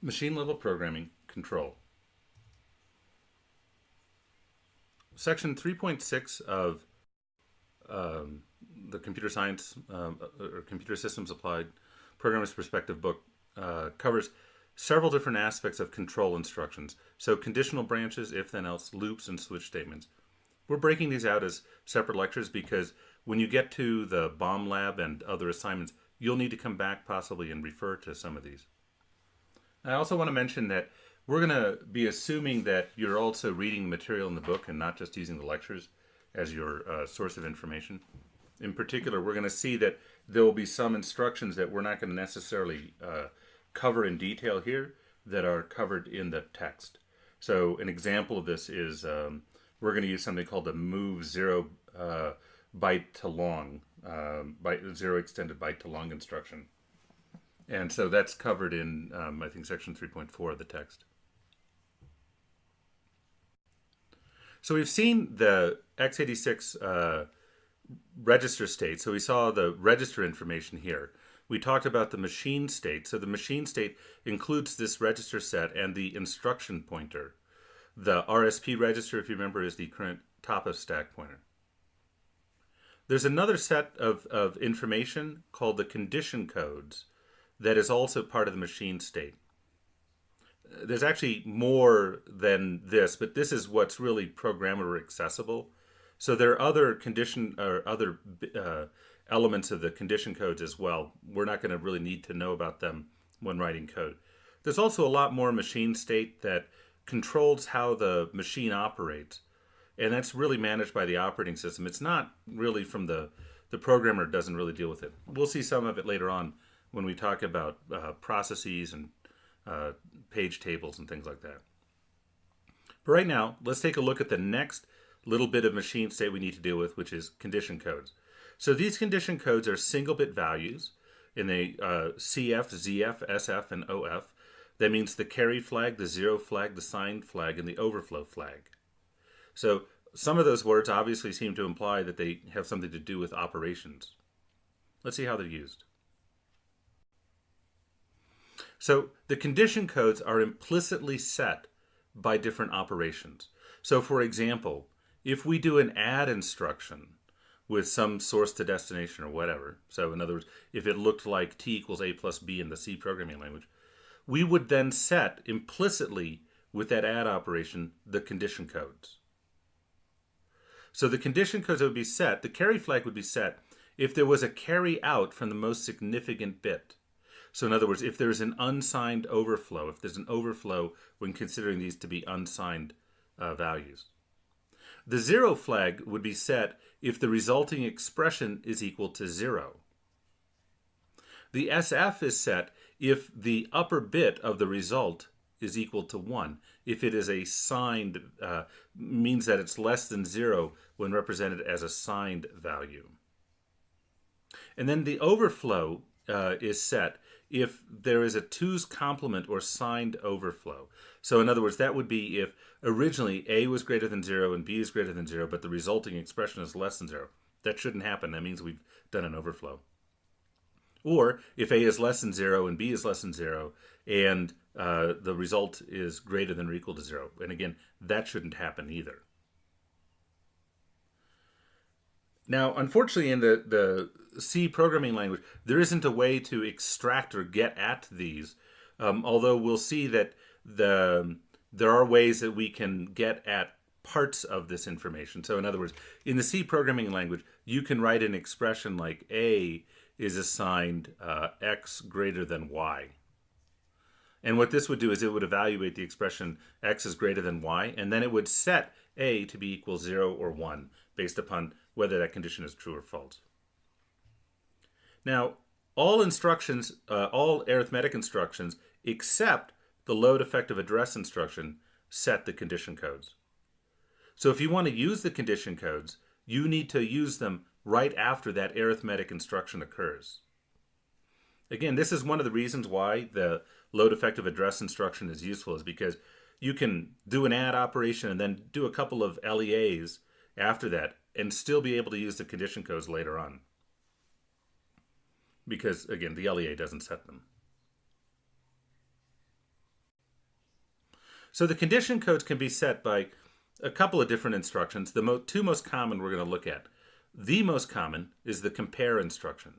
Machine level programming control. Section 3.6 of the Computer Science or Computer Systems Applied Programmer's Perspective book covers several different aspects of control instructions. So conditional branches, if then else, loops, and switch statements. We're breaking these out as separate lectures because when you get to the bomb lab and other assignments, you'll need to come back possibly and refer to some of these. I also want to mention that we're going to be assuming that you're also reading the material in the book and not just using the lectures as your source of information. In particular, we're going to see that there will be some instructions that we're not going to necessarily cover in detail here that are covered in the text. So an example of this is we're going to use something called the move 0 byte to long, zero extended byte to long instruction. And so that's covered in, I think, section 3.4 of the text. So we've seen the x86 register state. So we saw the register information here. We talked about the machine state. So the machine state includes this register set and the instruction pointer. The RSP register, if you remember, is the current top of stack pointer. There's another set of information called the condition codes that is also part of the machine state. There's actually more than this, but this is what's really programmer accessible. So there are other condition or other elements of the condition codes as well. We're not going to really need to know about them when writing code. There's also a lot more machine state that controls how the machine operates, and that's really managed by the operating system. It's not really from the programmer doesn't really deal with it. We'll see some of it later on when we talk about processes and page tables and things like that. But right now, let's take a look at the next little bit of machine state we need to deal with, which is condition codes. So these condition codes are single bit values in the CF, ZF, SF, and OF. That means the carry flag, the zero flag, the signed flag, and the overflow flag. So some of those words obviously seem to imply that they have something to do with operations. Let's see how they're used. So the condition codes are implicitly set by different operations. So for example, if we do an add instruction with some source to destination or whatever, so in other words, if it looked like t equals a plus b in the C programming language, we would then set implicitly with that add operation the condition codes. So the condition codes that would be set, the carry flag would be set if there was a carry out from the most significant bit. So in other words, if there's an unsigned overflow, if there's an overflow when considering these to be unsigned values. The zero flag would be set if the resulting expression is equal to 0. The SF is set if the upper bit of the result is equal to 1. If it is a signed, means that it's less than 0 when represented as a signed value. And then the overflow is set if there is a 2's complement or signed overflow. So in other words, that would be if originally a was greater than 0 and b is greater than 0, but the resulting expression is less than 0. That shouldn't happen. That means we've done an overflow. Or if a is less than 0 and b is less than 0, and the result is greater than or equal to 0. And again, that shouldn't happen either. Now, unfortunately, in the C programming language, there isn't a way to extract or get at these, although we'll see that there are ways that we can get at parts of this information. So in other words, in the C programming language, you can write an expression like A is assigned X greater than Y. And what this would do is it would evaluate the expression X is greater than Y, and then it would set A to be equal 0 or 1 based upon whether that condition is true or false. Now, all instructions, all arithmetic instructions, except the load effective address instruction, set the condition codes. So if you want to use the condition codes, you need to use them right after that arithmetic instruction occurs. Again, this is one of the reasons why the load effective address instruction is useful, is because you can do an add operation and then do a couple of LEAs after that and still be able to use the condition codes later on. Because, again, the LEA doesn't set them. So the condition codes can be set by a couple of different instructions. The two most common we're going to look at. The most common is the compare instruction.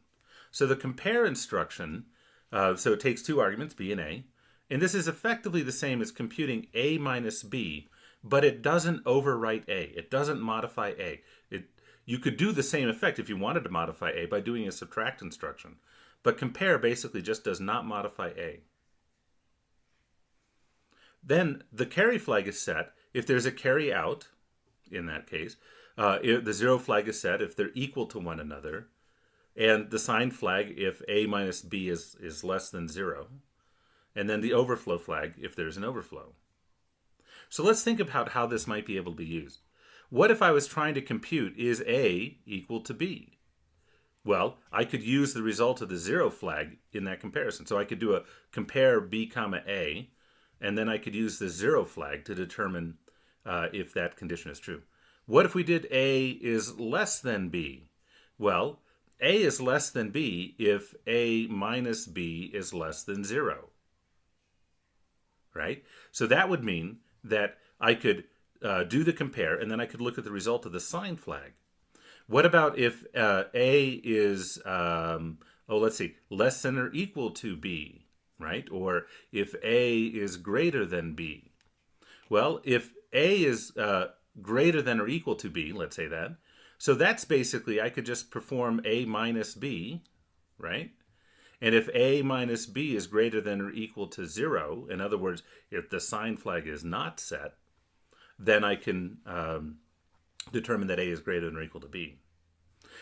So the compare instruction, so it takes two arguments, b and a, and this is effectively the same as computing a minus b, but it doesn't overwrite a. It doesn't modify a. You could do the same effect if you wanted to modify a by doing a subtract instruction, but compare basically just does not modify a. Then the carry flag is set if there's a carry out, in that case. The zero flag is set if they're equal to one another, and the sign flag if a minus b is less than 0, and then the overflow flag if there's an overflow. So let's think about how this might be able to be used. What if I was trying to compute is a equal to b? Well, I could use the result of the 0 flag in that comparison. So I could do a compare b comma a, and then I could use the 0 flag to determine if that condition is true. What if we did a is less than b? Well, a is less than b if a minus b is less than 0. Right? So that would mean that I could do the compare, and then I could look at the result of the sign flag. What about if a is, let's see, less than or equal to b, right? Or if a is greater than b. Well, if a is greater than or equal to b, let's say that, so that's basically, I could just perform a minus b, right? And if a minus b is greater than or equal to 0, in other words, if the sign flag is not set, then I can determine that a is greater than or equal to b.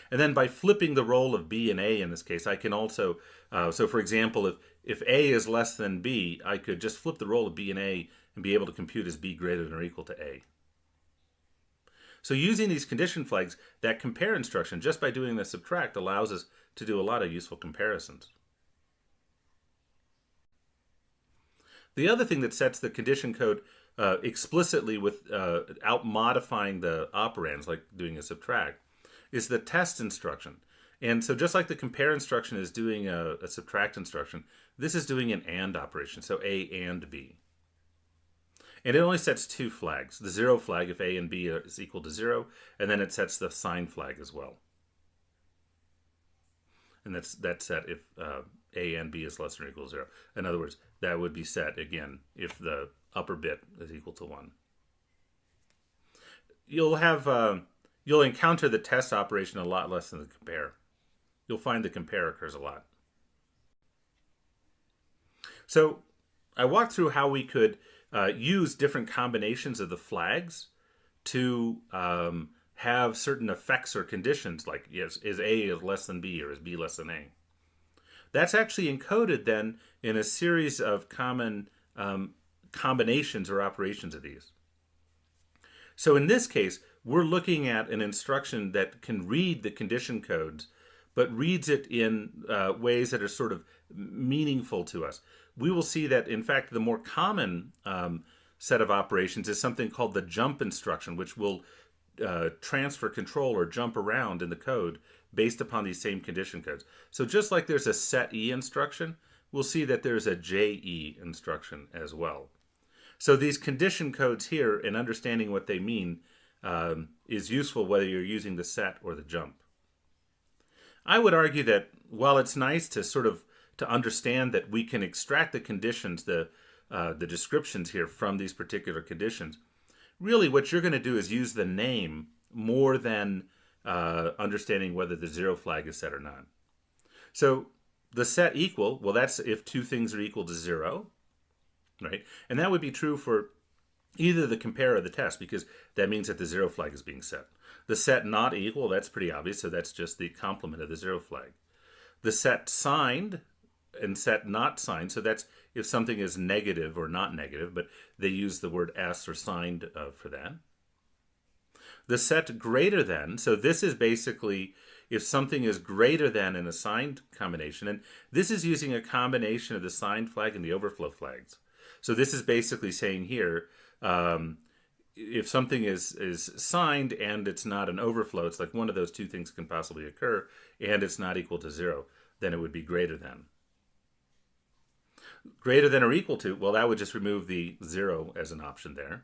And then by flipping the role of b and a in this case, I can also, so for example, if a is less than b, I could just flip the role of b and a and be able to compute as b greater than or equal to a. So using these condition flags, that compare instruction, just by doing the subtract, allows us to do a lot of useful comparisons. The other thing that sets the condition code explicitly without modifying the operands, like doing a subtract, is the test instruction. And so just like the compare instruction is doing a subtract instruction, this is doing an AND operation, so A and B. And it only sets two flags, the 0 flag if a and b is equal to 0, and then it sets the sign flag as well. And that's set if a and b is less than or equal to 0. In other words, that would be set, again, if the upper bit is equal to 1. You'll encounter the test operation a lot less than the compare. You'll find the compare occurs a lot. So I walked through how we could use different combinations of the flags to have certain effects or conditions, like yes, is A less than B or is B less than A. That's actually encoded then in a series of common combinations or operations of these. So in this case, we're looking at an instruction that can read the condition codes, but reads it in ways that are sort of meaningful to us. We will see that, in fact, the more common set of operations is something called the jump instruction, which will transfer control or jump around in the code based upon these same condition codes. So just like there's a set E instruction, we'll see that there's a JE instruction as well. So these condition codes here, and understanding what they mean, is useful whether you're using the set or the jump. I would argue that while it's nice to sort of to understand that we can extract the conditions, the descriptions here from these particular conditions, really what you're going to do is use the name more than understanding whether the 0 flag is set or not. So the set equal, well, that's if two things are equal to 0, right? And that would be true for either the compare or the test, because that means that the 0 flag is being set. The set not equal, that's pretty obvious, so that's just the complement of the 0 flag. The set signed and set not signed, so that's if something is negative or not negative, but they use the word S or signed for that. The set greater than, so this is basically if something is greater than an assigned combination, and this is using a combination of the signed flag and the overflow flags. So this is basically saying here, if something is signed and it's not an overflow, it's like one of those two things can possibly occur, and it's not equal to 0, then it would be greater than. Greater than or equal to, well, that would just remove the 0 as an option there.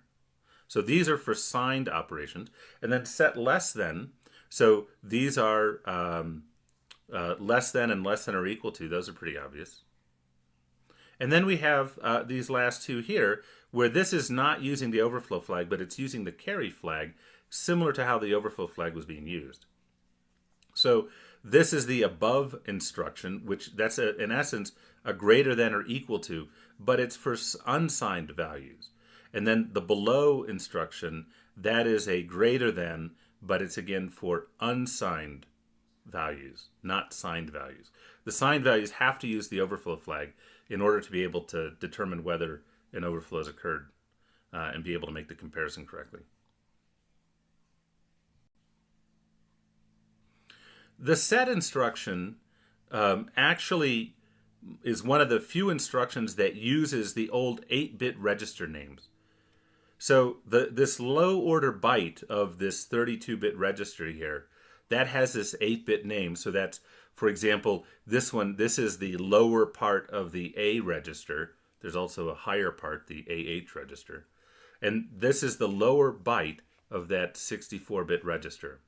So these are for signed operations. And then set less than, so these are less than and less than or equal to. Those are pretty obvious. And then we have these last two here, where this is not using the overflow flag, but it's using the carry flag, similar to how the overflow flag was being used. So this is the above instruction, which that's in essence a greater than or equal to, but it's for unsigned values. And then the below instruction, that is a greater than, but it's again for unsigned values, not signed values. The signed values have to use the overflow flag in order to be able to determine whether an overflow has occurred and be able to make the comparison correctly. The set instruction actually is one of the few instructions that uses the old 8-bit register names. So this low order byte of this 32-bit register here, that has this 8-bit name. So that's, for example, this one, this is the lower part of the A register. There's also a higher part, the AH register. And this is the lower byte of that 64-bit register.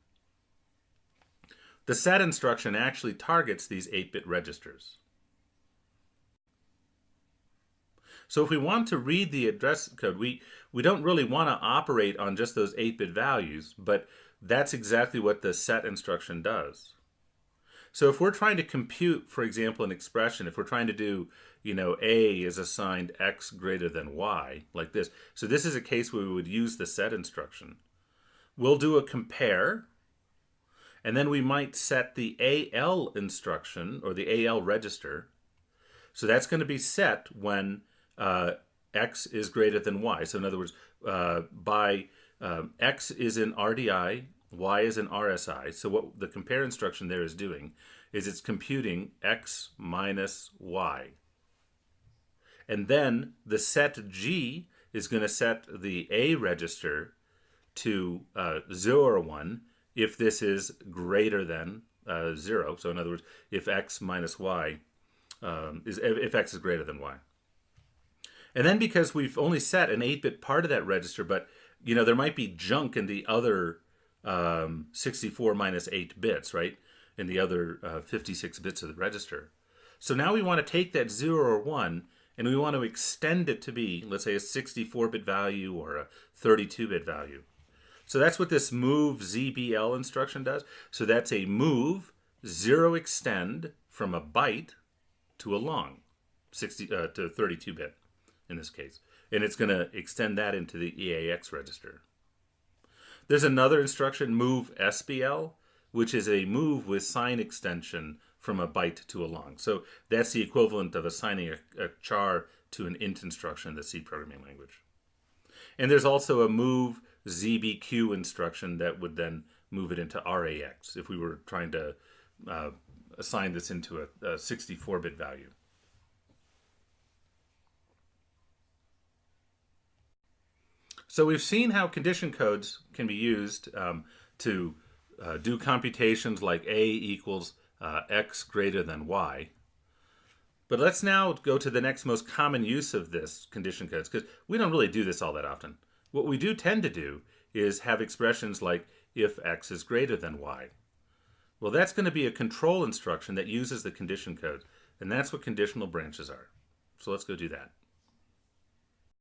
The set instruction actually targets these 8-bit registers. So if we want to read the address code, we don't really want to operate on just those 8-bit values, but that's exactly what the set instruction does. So if we're trying to compute, for example, an expression, if we're trying to do, A is assigned X greater than Y, like this. So this is a case where we would use the set instruction. We'll do a compare, and then we might set the AL instruction, or the AL register. So that's going to be set when X is greater than Y. So in other words, X is in RDI, Y is in RSI. So what the compare instruction there is doing is it's computing X minus Y. And then the set G is going to set the A register to 0 or 1 if this is greater than 0. So in other words, if X minus Y if X is greater than Y. And then because we've only set an 8-bit part of that register, but there might be junk in the other 64 minus 8 bits, right? In the other 56 bits of the register. So now we want to take that 0 or 1 and we want to extend it to be, let's say, a 64-bit value or a 32-bit value. So that's what this move ZBL instruction does. So that's a move 0 extend from a byte to a long, to 32-bit in this case. And it's going to extend that into the EAX register. There's another instruction, move SBL, which is a move with sign extension from a byte to a long. So that's the equivalent of assigning a char to an int instruction in the C programming language. And there's also a move ZBQ instruction that would then move it into RAX if we were trying to assign this into a 64-bit value. So we've seen how condition codes can be used to do computations like A equals X greater than Y. But let's now go to the next most common use of this condition codes, because we don't really do this all that often. What we do tend to do is have expressions like if X is greater than Y. Well, that's going to be a control instruction that uses the condition code, and that's what conditional branches are. So let's go do that.